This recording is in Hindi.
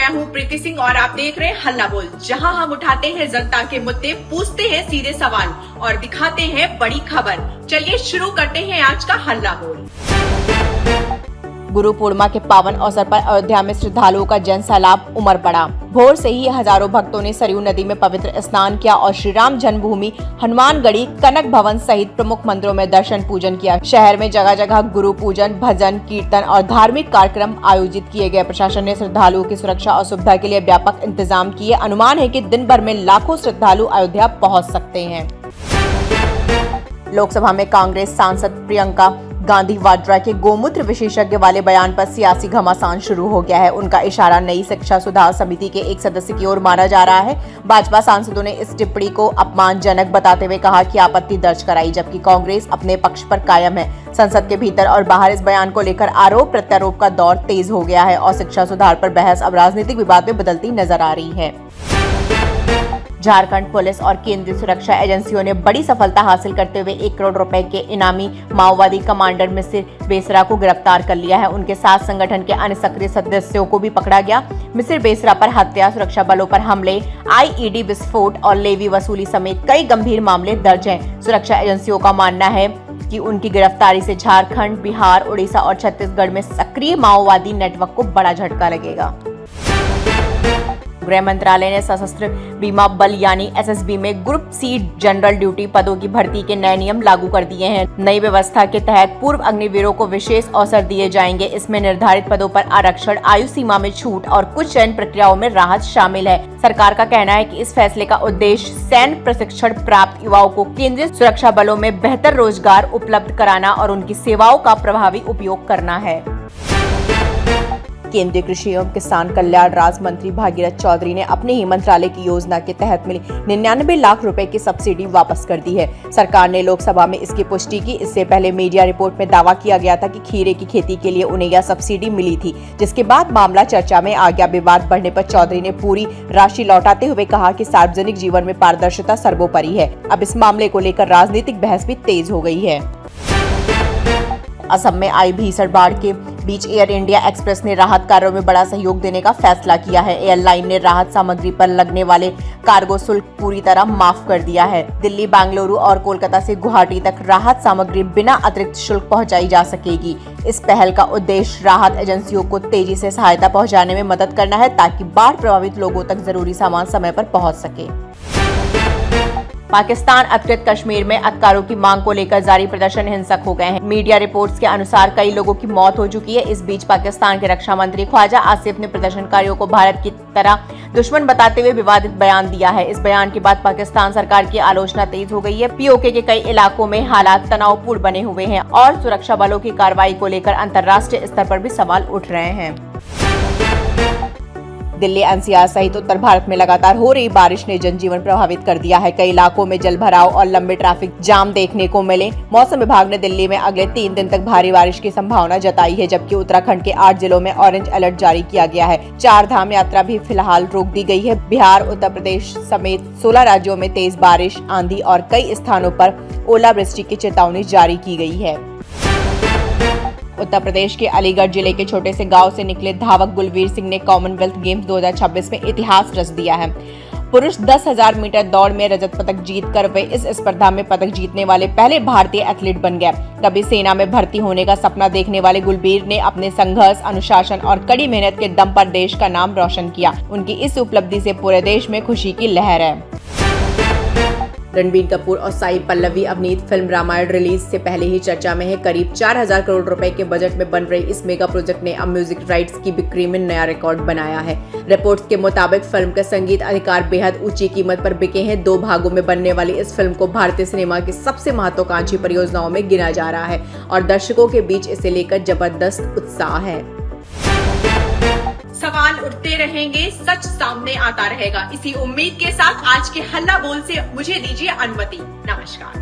मैं हूं प्रीति सिंह और आप देख रहे हैं हल्ला बोल, जहां हम उठाते हैं जनता के मुद्दे, पूछते हैं सीधे सवाल और दिखाते हैं बड़ी खबर। चलिए शुरू करते हैं आज का हल्ला बोल। गुरु पूर्णिमा के पावन अवसर पर अयोध्या में श्रद्धालुओं का जन सैलाब उमड़ पड़ा। भोर से ही हजारों भक्तों ने सरयू नदी में पवित्र स्नान किया और श्री राम जन्मभूमि, हनुमानगढ़ी, कनक भवन सहित प्रमुख मंदिरों में दर्शन पूजन किया। शहर में जगह जगह गुरु पूजन, भजन, कीर्तन और धार्मिक कार्यक्रम आयोजित किए गए। प्रशासन ने श्रद्धालुओं की सुरक्षा और सुविधा के लिए व्यापक इंतजाम किए। अनुमान है कि दिन भर में लाखों श्रद्धालु अयोध्या पहुँच सकते हैं। लोकसभा में कांग्रेस सांसद प्रियंका गांधी वाड्रा के गोमूत्र विशेषज्ञ वाले बयान पर सियासी घमासान शुरू हो गया है। उनका इशारा नई शिक्षा सुधार समिति के एक सदस्य की ओर माना जा रहा है। भाजपा सांसदों ने इस टिप्पणी को अपमानजनक बताते हुए कहा कि आपत्ति दर्ज कराई, जबकि कांग्रेस अपने पक्ष पर कायम है। संसद के भीतर और बाहर इस बयान को लेकर आरोप प्रत्यारोप का दौर तेज हो गया है और शिक्षा सुधार पर बहस अब राजनीतिक विवाद में बदलती नजर आ रही है। झारखंड पुलिस और केंद्रीय सुरक्षा एजेंसियों ने बड़ी सफलता हासिल करते हुए 1 करोड़ रुपए के इनामी माओवादी कमांडर मिसिर बेसरा को गिरफ्तार कर लिया है। उनके साथ संगठन के अन्य सक्रिय सदस्यों को भी पकड़ा गया। मिसिर बेसरा पर हत्या, सुरक्षा बलों पर हमले, आईईडी विस्फोट और लेवी वसूली समेत कई गंभीर मामले दर्ज हैं। सुरक्षा एजेंसियों का मानना है कि उनकी गिरफ्तारी से झारखंड, बिहार, उड़ीसा और छत्तीसगढ़ में सक्रिय माओवादी नेटवर्क को बड़ा झटका लगेगा। गृह मंत्रालय ने सशस्त्र बीमा बल यानी एसएसबी में ग्रुप सी जनरल ड्यूटी पदों की भर्ती के नए नियम लागू कर दिए हैं। नई व्यवस्था के तहत पूर्व अग्निवीरों को विशेष अवसर दिए जाएंगे। इसमें निर्धारित पदों पर आरक्षण, आयु सीमा में छूट और कुछ चयन प्रक्रियाओं में राहत शामिल है। सरकार का कहना है कि इस फैसले का उद्देश्य सैन्य प्रशिक्षण प्राप्त युवाओं को केंद्रीय सुरक्षा बलों में बेहतर रोजगार उपलब्ध कराना और उनकी सेवाओं का प्रभावी उपयोग करना है। केंद्रीय कृषि एवं किसान कल्याण राज्य मंत्री भागीरथ चौधरी ने अपने ही मंत्रालय की योजना के तहत मिली 99 लाख रुपए की सब्सिडी वापस कर दी है। सरकार ने लोकसभा में इसकी पुष्टि की। इससे पहले मीडिया रिपोर्ट में दावा किया गया था कि खीरे की खेती के लिए उन्हें यह सब्सिडी मिली थी, जिसके बाद मामला चर्चा में आ गया। विवाद बढ़ने पर चौधरी ने पूरी राशि लौटाते हुए कहा कि सार्वजनिक जीवन में पारदर्शिता सर्वोपरि है। अब इस मामले को लेकर राजनीतिक बहस भी तेज हो गई है। असम में आई भीषण बाढ़ के बीच एयर इंडिया एक्सप्रेस ने राहत कार्यों में बड़ा सहयोग देने का फैसला किया है। एयरलाइन ने राहत सामग्री पर लगने वाले कार्गो शुल्क पूरी तरह माफ कर दिया है। दिल्ली, बेंगलुरु और कोलकाता से गुवाहाटी तक राहत सामग्री बिना अतिरिक्त शुल्क पहुंचाई जा सकेगी। इस पहल का उद्देश्य राहत एजेंसियों को तेजी से सहायता पहुंचाने में मदद करना है, ताकि बाढ़ प्रभावित लोगों तक जरूरी सामान समय पर पहुंच सके। पाकिस्तान अधिकृत कश्मीर में अधिकारों की मांग को लेकर जारी प्रदर्शन हिंसक हो गए हैं। मीडिया रिपोर्ट्स के अनुसार कई लोगों की मौत हो चुकी है। इस बीच पाकिस्तान के रक्षा मंत्री ख्वाजा आसिफ ने प्रदर्शनकारियों को भारत की तरह दुश्मन बताते हुए विवादित बयान दिया है। इस बयान के बाद पाकिस्तान सरकार की आलोचना तेज हो गई है। पीओके के कई इलाकों में हालात तनावपूर्ण बने हुए हैं और सुरक्षा बलों की कार्रवाई को लेकर अंतर्राष्ट्रीय स्तर पर भी सवाल उठ रहे हैं। दिल्ली, एनसीआर सहित उत्तर भारत में लगातार हो रही बारिश ने जनजीवन प्रभावित कर दिया है। कई इलाकों में जलभराव और लंबे ट्रैफिक जाम देखने को मिले। मौसम विभाग ने दिल्ली में अगले 3 दिन तक भारी बारिश की संभावना जताई है, जबकि उत्तराखंड के 8 जिलों में ऑरेंज अलर्ट जारी किया गया है। 4 धाम यात्रा भी फिलहाल रोक दी गई है। बिहार, उत्तर प्रदेश समेत 16 राज्यों में तेज बारिश, आंधी और कई स्थानों पर ओलावृष्टि की चेतावनी जारी की गई है। उत्तर प्रदेश के अलीगढ़ जिले के छोटे से गांव से निकले धावक गुलवीर सिंह ने कॉमनवेल्थ गेम्स 2026 में इतिहास रच दिया है। पुरुष 10,000 मीटर दौड़ में रजत पदक जीतकर वे इस स्पर्धा में पदक जीतने वाले पहले भारतीय एथलीट बन गए। कभी सेना में भर्ती होने का सपना देखने वाले गुलवीर ने अपने संघर्ष, अनुशासन और कड़ी मेहनत के दम पर देश का नाम रोशन किया। उनकी इस उपलब्धि से पूरे देश में खुशी की लहर है। रणबीर कपूर और साई पल्लवी अभिनीत फिल्म रामायण रिलीज से पहले ही चर्चा में है। करीब 4,000 करोड़ रुपए के बजट में बन रही इस मेगा प्रोजेक्ट ने अब म्यूजिक राइट्स की बिक्री में नया रिकॉर्ड बनाया है। रिपोर्ट्स के मुताबिक फिल्म के संगीत अधिकार बेहद ऊंची कीमत पर बिके हैं। 2 भागों में बनने वाली इस फिल्म को भारतीय सिनेमा की सबसे महत्वाकांक्षी परियोजनाओं में गिना जा रहा है और दर्शकों के बीच इसे लेकर जबरदस्त उत्साह है। सवाल उठते रहेंगे, सच सामने आता रहेगा। इसी उम्मीद के साथ आज के हल्ला बोल से मुझे दीजिए अनुमति। नमस्कार।